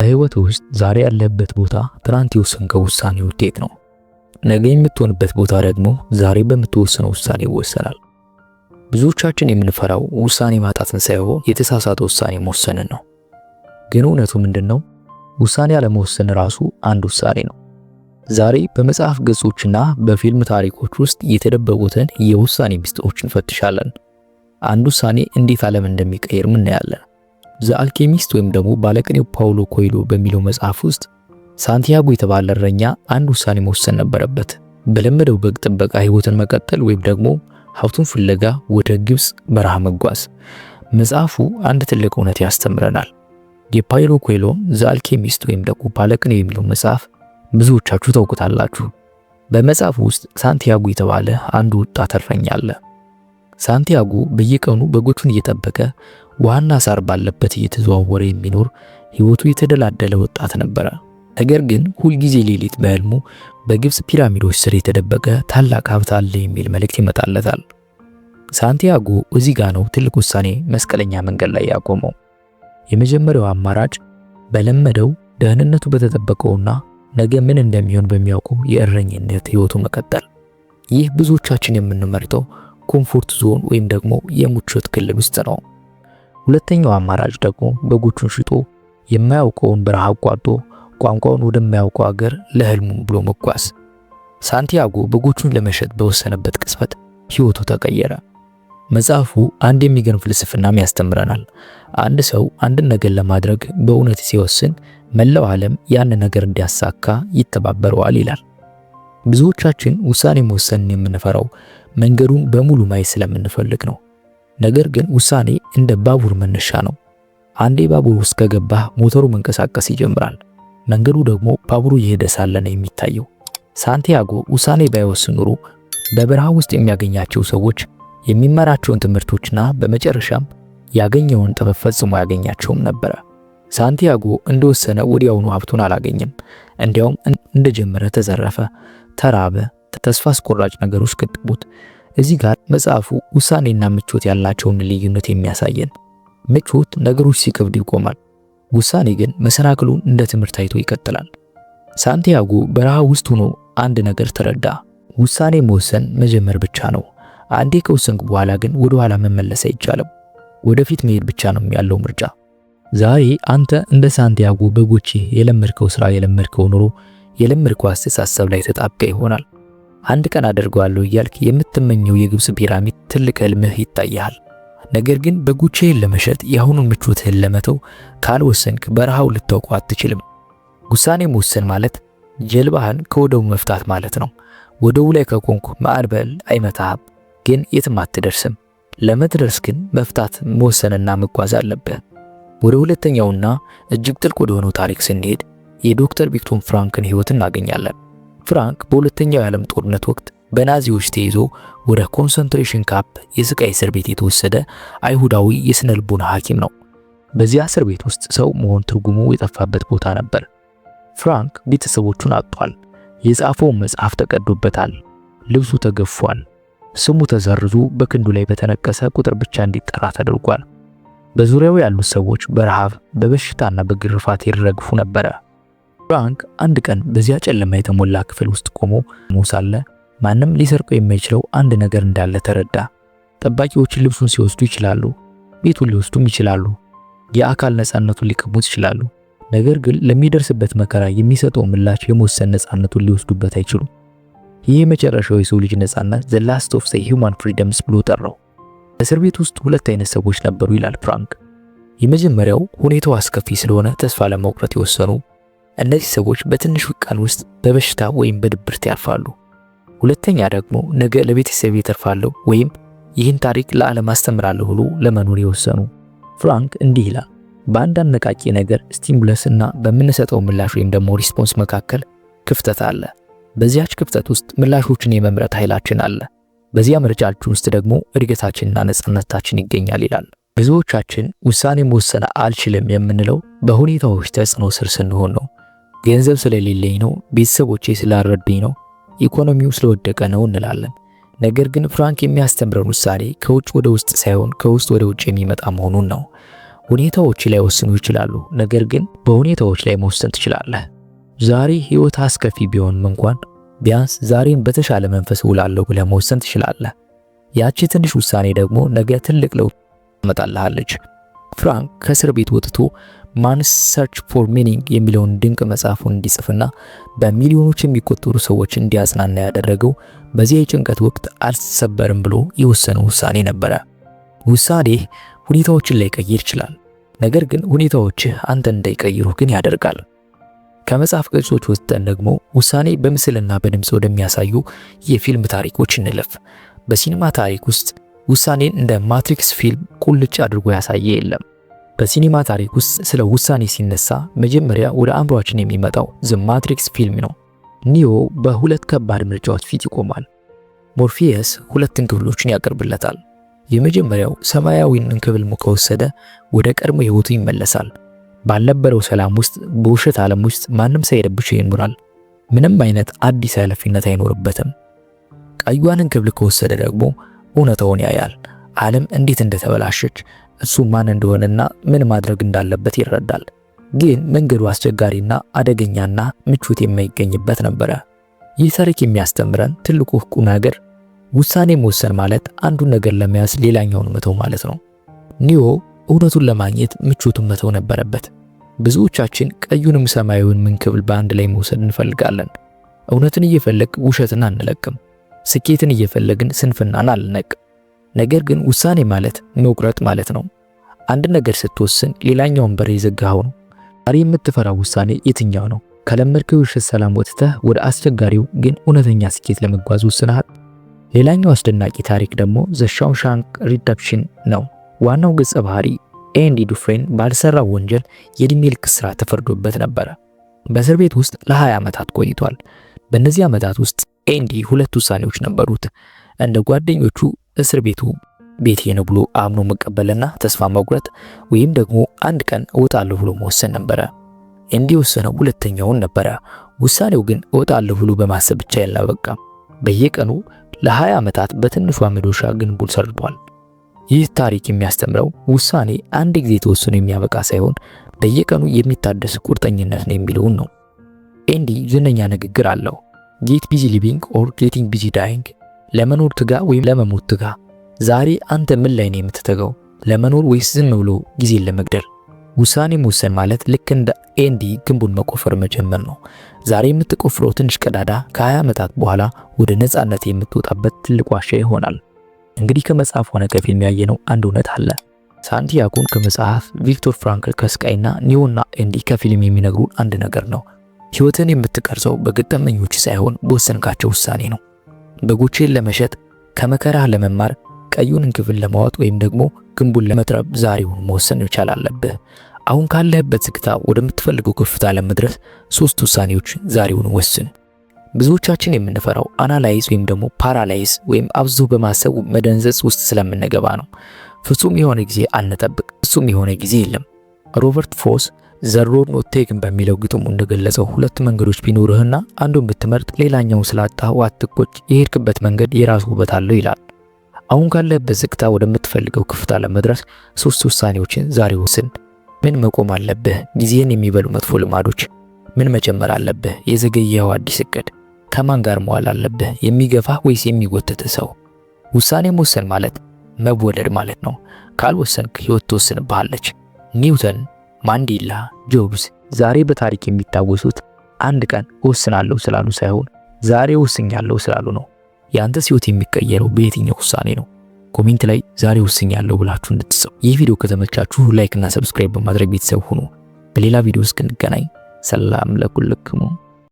በህይወት ውስጥ ዛሬ ያለበት ቦታ ትናንት የወሰንከው ውሳኔ ውጤት ነው። ነገ የምትሆንበት ቦታ ደግሞ ዛሬ በምትወሰነው ውሳኔ ይወሰናል። ብዙዎቻችን የምንፈራው ውሳኔ ማጣትን ሳይሆን የተሳሳተ ውሳኔ መወሰንን ነው። ግን እውነቱ ምንድነው? ውሳኔ አለመወሰን ራሱ አንድ ውሳኔ ነው። ዛሬ በመጽሐፍ ገጾችና በፊልም ታሪኮች ውስጥ የተደበቁትን የውሳኔ ምስጢሮች እንፈትሻለን። አንድ ውሳኔ እንዴት ዓለም እንደሚቀይር እናያለን። ዘ አልኬሚስት ወይም ደግሞ ባለቅኔው ፓውሎ ኮይሎ በሚለው መጽሐፍ ውስጥ ሳንቲያጎ የተባለ እረኛ አንድ ውሳኔ መወሰን ነበረበት። በለመደው በግ ጥበቃ ህይወትን መቀጠል ወይም ደግሞ ሀብቱን ፍለጋ ወደ ግብጽ በረሃ መጓዝ። መጽሐፉ አንድ ትልቅ እውነት ያስተምረናል። የፓውሎ ኮይሎ ዘ አልኬሚስት ወይም ደግሞ ባለቅኔው የሚለው መጽሐፍ ብዙዎቻችሁ ታውቁታላችሁ። በመጽሐፉ ውስጥ ሳንቲያጎ የተባለ አንድ ወጣት እረኛ አለ። ሳንቲያጎ በየቀኑ በጎቹን እየጠበቀ ውሃና ሳር ባለበት እየተዘዋወረ የሚኖር ህይወቱ የተደላደለ ወጣት ነበረ። ነገር ግን ሁልጊዜ ሌሊት በህልሙ በግብጽ ፒራሚዶች ስር የተደበቀ ታላቅ ሀብት አለ የሚል መልእክት ይመጣለታል። ሳንቲያጎ እዚህ ጋር ነው ትልቅ ውሳኔ መስቀለኛ መንገድ ላይ ያቆመው። የመጀመሪያው አማራጭ በለመደው ደህንነቱ በተጠበቀውና ነገ ምን እንደሚሆን በሚያውቀው የእረኝነት ህይወቱ መቀጠል። ይህ ብዙዎቻችን የምንመርጠው ኮምፎርት ዞን ወይም ደግሞ የምቾት ክልል ውስጥ ነው። ሁለተኛው አማራጭ ደግሞ በጎቹን ሽጦ የማያውቀውን በረሃ አቋርጦ ቋንቋውን ወደማያውቀው ሀገር ለህልሙ ብሎ መጓዝ። ሳንቲያጎ በጎቹን ለመሸጥ በወሰነበት ቅጽበት ህይወቱ ተቀየረ። መጽሐፉ አንድ የሚገርም ፍልስፍናም ያስተምረናል። አንድ ሰው አንድን ነገር ለማድረግ በእውነት ሲወስን መላው ዓለም ያን ነገር እንዲያሳካ ይተባበረዋል ይላል። ብዙዎቻችን ውሳኔ መወሰንን የምንፈራው መንገዱን በሙሉ ማየት ስለምንፈልግ ነው። ነገር ግን ውሳኔ እንደ ባቡር መነሻ ነው። አንዴ ባቡር ውስጥ ከገባህ ሞተሩ መንቀሳቀስ ይጀምራል። መንገዱ ደግሞ ባቡሩ እየሄደ ሳለ ነው የሚታየው። ሳንቲያጎ ውሳኔ ባይወስን ኑሮ በበረሃ ውስጥ የሚያገኛቸው ሰዎች፣ የሚመራቸውን ትምህርቶችና በመጨረሻም ያገኘውን ጥበብ ፈጽሞ ያገኛቸውም ነበረ። ሳንቲያጎ እንደወሰነ ወዲያውኑ ሀብቱን አላገኘም። እንዲያውም እንደጀመረ ተዘረፈ፣ ተራበ፣ ተስፋ አስቆራጭ ነገሮች ገጠሙት። እዚህ ጋር መጽሐፉ ውሳኔና ምቾት ያላቸውን ልዩነት የሚያሳየን። ምቾት ነገሮች ሲከብዱ ይቆማል። ውሳኔ ግን መሰናክሉን እንደ ትምህርት አይቶ ይቀጥላል። ሳንቲያጎ በረሃ ውስጥ ሆኖ አንድ ነገር ተረዳ። ውሳኔ መወሰን መጀመር ብቻ ነው። አንዴ ከወሰንክ በኋላ ግን ወደ ኋላ መመለስ አይቻልም። ወደፊት መሄድ ብቻ ነው ያለው ምርጫ። ዛሬ አንተ እንደ ሳንቲያጎ በጎቼ የለመድከው ስራ፣ የለመድከው ኑሮ፣ የለመድከው አስተሳሰብ ላይ ተጣብቀ ይሆናል። አንድ ቀን አደርገዋለሁ እያልክ የምትመኘው የግብጽ ፒራሚድ ትልቅ ህልምህ ይታያል። ነገር ግን በጎቼን ለመሸጥ የአሁኑን ምቾትህን ለመተው ካልወሰንክ በረሃው ልታውቀው አትችልም። ውሳኔ መወሰን ማለት ጀልባህን ከወደቡ መፍታት ማለት ነው። ወደቡ ላይ ከቆንኩ ማዕበል አይመታህም፣ ግን የትም አትደርስም። ለመድረስ ግን መፍታት መወሰንና መጓዝ አለብህ። ወደ ሁለተኛውና እጅግ ጥልቅ ወደ ሆነው ታሪክ ስንሄድ የዶክተር ቪክቶር ፍራንክን ህይወት እናገኛለን። ፍራንክ በሁለተኛው የዓለም ጦርነት ወቅት በናዚዎች ተይዞ ወደ ኮንሰንትሬሽን ካምፕ የስቃይ እስር ቤት የተወሰደ አይሁዳዊ የስነ ልቦና ሐኪም ነው። በዚያ እስር ቤት ውስጥ ሰው መሆን ትርጉሙ የጠፋበት ቦታ ነበር። ፍራንክ ቤተሰቦቹን አጥቷል። የጻፈውን መጽሐፍ ተቀዶበታል። ልብሱ ተገፏል። ስሙ ተዘርዞ በክንዱ ላይ በተነቀሰ ቁጥር ብቻ እንዲጠራ ተደርጓል። በዙሪያው ያሉት ሰዎች በረሃብ በበሽታና በግርፋት ይረግፉ ነበር። ፍራንክ አንድ ቀን በዚያ ጨለማ የተሞላ ክፍል ውስጥ ቆሞ ሳለ ማንም ሊሰርቀው የማይችለው አንድ ነገር እንዳለ ተረዳ። ጠባቂዎች ልብሱን ሲወስዱ ይችላሉ፣ ቤቱን ሊወስዱም ይችላሉ፣ የአካል ነፃነቱን ሊቀሙት ይችላሉ። ነገር ግን ለሚደርስበት መከራ የሚሰጠው ምላሽ የመወሰን ነፃነቱን ሊወስዱበት አይችሉም። ይህ የመጨረሻው የሰው ልጅ ነፃነት ዘ ላስት ኦፍ ዘ ሂውማን ፍሪደምስ ብሎ ጠራው። እስር ቤት ውስጥ ሁለት አይነት ሰዎች ነበሩ ይላል ፍራንክ። የመጀመሪያው ሁኔታው አስከፊ ስለሆነ ተስፋ ለመቁረጥ የወሰኑ። እነዚህ ሰዎች በትንሽ ቀን ውስጥ በበሽታ ወይም በድብርት ያልፋሉ። ሁለተኛ ደግሞ ነገ ለቤተሰብ ይተርፋለሁ ወይም ይህን ታሪክ ለዓለም አስተምራለሁ ብሎ ለመኖር የወሰኑ። ፍራንክ እንዲህ ይላል፣ በአንድ አነቃቂ ነገር ስቲሙለስ እና በምንሰጠው ምላሽ ወይም ደግሞ ሪስፖንስ መካከል ክፍተት አለ። በዚያች ክፍተት ውስጥ ምላሾችን የመምረጥ ኃይላችን አለ። በዚያ ምርጫችን ውስጥ ደግሞ እድገታችንና ነፃነታችን ይገኛል ይላል። ብዙዎቻችን ውሳኔ መወሰን አልችልም የምንለው በሁኔታዎች ተጽዕኖ ስር ስንሆን ነው። ገንዘብ ስለሌለኝ ነው፣ ቤተሰቦቼ ስላልረዱኝ ነው፣ ኢኮኖሚው ስለወደቀ ነው እንላለን። ነገር ግን ፍራንክ የሚያስተምረን ውሳኔ ከውጭ ወደ ውስጥ ሳይሆን ከውስጥ ወደ ውጭ የሚመጣ መሆኑን ነው። ሁኔታዎች ላይ ወስኑ ይችላሉ፣ ነገር ግን በሁኔታዎች ላይ መወሰን ትችላለህ። ዛሬ ህይወት አስከፊ ቢሆንም እንኳን ቢያንስ ዛሬን በተሻለ መንፈስ ውላለሁ ብለህ መወሰን ትችላለህ። ያቺ ትንሽ ውሳኔ ደግሞ ነገ ትልቅ ለውጥ ታመጣልሃለች። ፍራንክ ከእስር ቤት ወጥቶ ማንስ ሰርች ፎር ሚኒንግ የሚለውን ድንቅ መጽሐፉን እንዲጽፍና በሚሊዮኖች የሚቆጠሩ ሰዎች እንዲያጽናና ያደረገው በዚያ የጭንቀት ወቅት አልሰበርም ብሎ የወሰነው ውሳኔ ነበረ። ውሳኔ ሁኔታዎችን ላይቀይር ይችላል፣ ነገር ግን ሁኔታዎች አንተን እንዳይቀይሩ ግን ያደርጋል። ከመጽሐፍ ቅጾች ወጥተን ደግሞ ውሳኔ በምስልና በድምፅ ወደሚያሳዩ የፊልም ታሪኮች እንለፍ። በሲኒማ ታሪክ ውስጥ ውሳኔን እንደ ማትሪክስ ፊልም ቁልጭ አድርጎ ያሳየ የለም። በሲኒማ ታሪክ ውስጥ ስለ ውሳኔ ሲነሳ መጀመሪያ ወደ አእምሯችን የሚመጣው ዘ ማትሪክስ ፊልም ነው። ኒዮ በሁለት ከባድ ምርጫዎች ፊት ይቆማል። ሞርፊየስ ሁለት እንክብሎችን ያቀርብለታል። የመጀመሪያው ሰማያዊን እንክብል ከወሰደ ወደ ቀድሞ ሕይወቱ ይመለሳል። ባልነበረው ሰላም ውስጥ በውሸት ዓለም ውስጥ ማንም ሳይረብሸው ይኖራል። ምንም አይነት አዲስ ኃላፊነት አይኖርበትም። ቀዩን እንክብል ከወሰደ ደግሞ እውነታውን ያያል። ዓለም እንዴት እንደተበላሸች፣ እሱ ማን እንደሆነና ምን ማድረግ እንዳለበት ይረዳል። ግን መንገዱ አስቸጋሪና አደገኛና ምቾት የማይገኝበት ነበረ። ይህ ታሪክ የሚያስተምረን ትልቁ ቁም ነገር ውሳኔ መወሰን ማለት አንዱን ነገር ለመያዝ ሌላኛውን መተው ማለት ነው። ኒዮ እውነቱን ለማግኘት ምቾቱን መተው ነበረበት። ብዙዎቻችን ቀዩንም ሰማያዊውን እንክብል በአንድ ላይ መውሰድ እንፈልጋለን። እውነትን እየፈለግ ውሸትን አንለቅም። ስኬትን እየፈለግን ስንፍናን አልነቅ። ነገር ግን ውሳኔ ማለት መቁረጥ ማለት ነው። አንድ ነገር ስትወስን ሌላኛውን በር የዘጋኸው ነው። ዛሬ የምትፈራው ውሳኔ የትኛው ነው? ከለመድከው የውሸት ሰላም ወጥተህ ወደ አስቸጋሪው ግን እውነተኛ ስኬት ለመጓዝ ወስነሃል። ሌላኛው አስደናቂ ታሪክ ደግሞ ዘ ሻውሻንክ ሪደምፕሽን ነው። ዋናው ገጸ ባህሪ ኤንዲ ዱፍሬን ባልሰራው ወንጀል የዕድሜ ልክ እስራት ተፈርዶበት ነበረ። በእስር ቤት ውስጥ ለ20 ዓመታት ቆይቷል። በእነዚህ ዓመታት ውስጥ ኤንዲ ሁለት ውሳኔዎች ነበሩት። እንደ ጓደኞቹ እስር ቤቱ ቤቴ ነው ብሎ አምኖ መቀበልና ተስፋ መቁረጥ፣ ወይም ደግሞ አንድ ቀን እወጣለሁ ብሎ መወሰን ነበረ። ኤንዲ የወሰነው ሁለተኛውን ነበረ። ውሳኔው ግን እወጣለሁ ብሎ በማሰብ ብቻ ያላበቃም። በየቀኑ ለ20 ዓመታት በትንሿ መዶሻ ግንቡን ሰርቷል። ይህ ታሪክ የሚያስተምረው ውሳኔ አንድ ጊዜ ተወስኖ የሚያበቃ ሳይሆን በየቀኑ የሚታደስ ቁርጠኝነት ነው የሚለውን ነው። ኤንዲ ዝነኛ ንግግር አለው። ጌት ቢዚ ሊቪንግ ኦር ጌቲንግ ቢዚ ዳይንግ። ለመኖር ትጋ ወይም ለመሞት ትጋ። ዛሬ አንተ ምን ላይ ነው የምትተጋው? ለመኖር ወይስ ዝም ብሎ ጊዜን ለመግደል? ውሳኔ መወሰን ማለት ልክ እንደ ኤንዲ ግንቡን መቆፈር መጀመር ነው። ዛሬ የምትቆፍረው ትንሽ ቀዳዳ ከ20 ዓመታት በኋላ ወደ ነፃነት የምትወጣበት ትልቅ ዋሻ ይሆናል። እንግዲህ ከመጽሐፍ ሆነ ከፊልም ያየነው አንድ እውነት አለ። ሳንቲያጎን ከመጽሐፍ፣ ቪክቶር ፍራንክል ከስቃይና ኒዮና ኤንዲ ከፊልም የሚነግሩን አንድ ነገር ነው። ሕይወትን የምትቀርጸው በገጠመኞች ሳይሆን በወሰንካቸው ውሳኔ ነው። በጎቼን ለመሸጥ፣ ከመከራህ ለመማር፣ ቀዩን እንክብል ለማወጥ ወይም ደግሞ ግንቡን ለመጥረብ ዛሬውን መወሰን መቻል አለብህ። አሁን ካለህበት ዝግታ ወደምትፈልገው ከፍታ ለመድረስ 3 ውሳኔዎች ዛሬውን ወስን። ብዙዎቻችን የምንፈራው አናላይዝ ወይም ደግሞ ፓራላይዝ ወይም አብዝቶ በማሰብ መደንዘዝ ውስጥ ስለምንገባ ነው። ፍጹም የሆነ ጊዜ አንጠብቅ፣ ፍጹም የሆነ ጊዜ የለም። ሮበርት ፎስ ዘ ሮድ ኖት ቴክን በሚለው ግጥሙ እንደገለጸው 2 መንገዶች ቢኖርህና አንዱን ብትመርጥ ሌላኛው ስላጣው አትቆጭ፣ የሄድክበት መንገድ የራሱ ውበት አለው ይላል። አሁን ካለህበት ዝግታ ወደምትፈልገው ከፍታ ለመድረስ 3 ውሳኔዎችን ዛሬ ወስን። ምን መቆም አለብህ? ጊዜን የሚበሉ መጥፎ ልማዶች። ምን መጨመር አለብህ? የዘገየው አዲስ እቅድ። ከማን ጋር መዋል አለብህ? የሚገፋ ወይስ የሚጎተት ሰው? ውሳኔ መወሰን ማለት መወደድ ማለት ነው። ካልወሰንክ ህይወት ትወስንብሃለች። ኒውተን፣ ማንዴላ፣ ጆብስ ዛሬ በታሪክ የሚታወሱት አንድ ቀን እወስናለሁ ስላሉ ሳይሆን ዛሬ ወስኛለሁ ስላሉ ነው። ያንተስ ህይወት የሚቀየረው በየትኛው ውሳኔ ነው? ኮሜንት ላይ ዛሬ ወስኛለሁ ብላችሁ እንድትጽፉ። ይህ ቪዲዮ ከተመቻችሁ ላይክ እና ሰብስክራይብ በማድረግ ቤተሰብ ሁኑ። በሌላ ቪዲዮ እስክንገናኝ ሰላም ለኩልክሙ።